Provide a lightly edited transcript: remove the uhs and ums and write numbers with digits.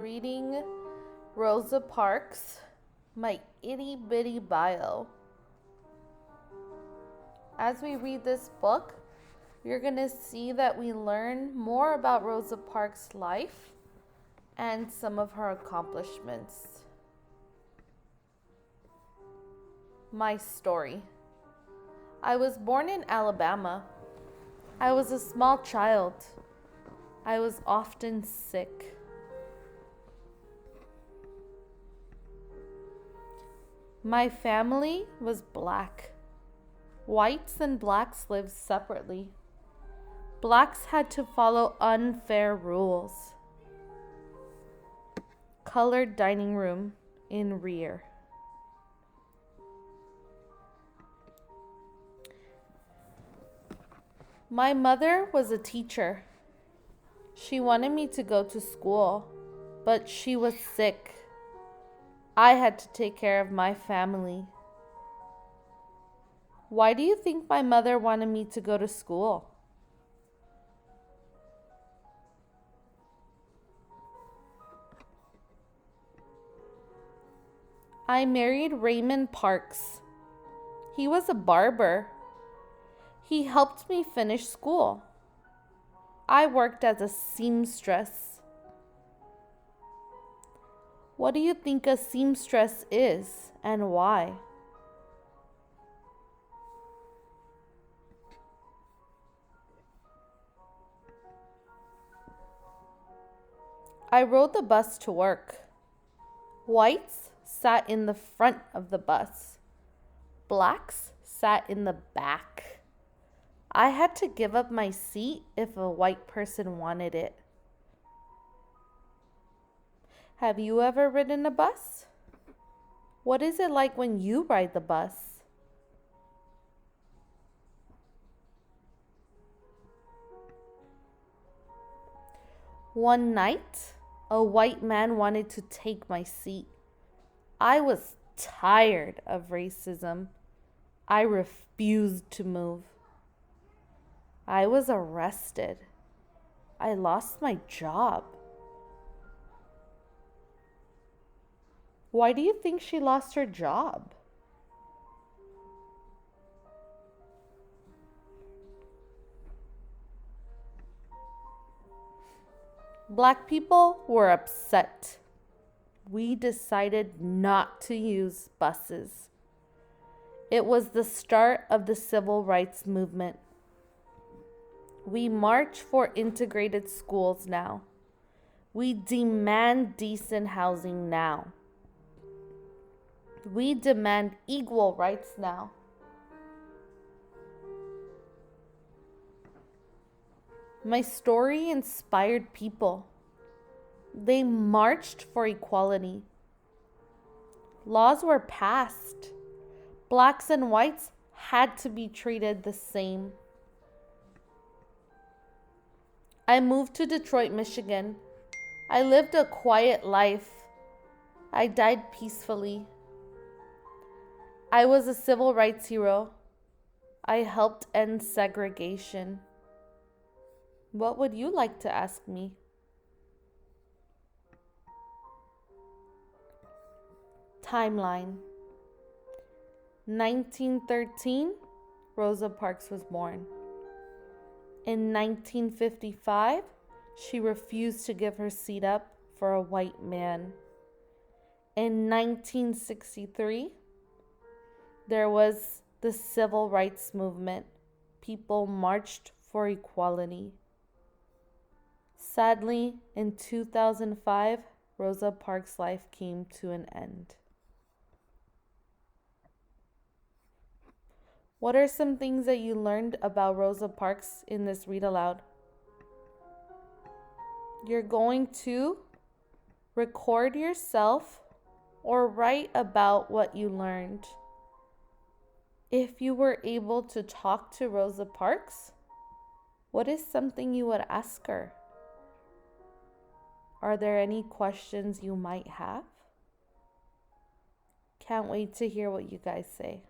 Reading Rosa Parks, my itty bitty bio. As we read this book, you're going to see that we learn more about Rosa Parks' life and some of her accomplishments. My story. I was born in Alabama. I was a small child. I was often sick. My family was black. Whites and blacks lived separately. Blacks had to follow unfair rules. Colored dining room in rear. My mother was a teacher. She wanted me to go to school, but she was sick. I had to take care of my family. Why do you think my mother wanted me to go to school? I married Raymond Parks. He was a barber. He helped me finish school. I worked as a seamstress. What do you think a seamstress is and why? I rode the bus to work. Whites sat in the front of the bus. Blacks sat in the back. I had to give up my seat if a white person wanted it. Have you ever ridden a bus? What is it like when you ride the bus? One night, a white man wanted to take my seat. I was tired of racism. I refused to move. I was arrested. I lost my job. Why do you think she lost her job? Black people were upset. We decided not to use buses. It was the start of the civil rights movement. We march for integrated schools now. We demand decent housing now. We demand equal rights now. My story inspired people. They marched for equality. Laws were passed. Blacks and whites had to be treated the same. I moved to Detroit, Michigan. I lived a quiet life. I died peacefully. I was a civil rights hero. I helped end segregation. What would you like to ask me? Timeline. 1913, Rosa Parks was born. In 1955, she refused to give her seat up for a white man. In 1963, there was the civil rights movement. People marched for equality. Sadly, in 2005, Rosa Parks' life came to an end. What are some things that you learned about Rosa Parks in this read aloud? You're going to record yourself or write about what you learned. If you were able to talk to Rosa Parks, what is something you would ask her? Are there any questions you might have? Can't wait to hear what you guys say.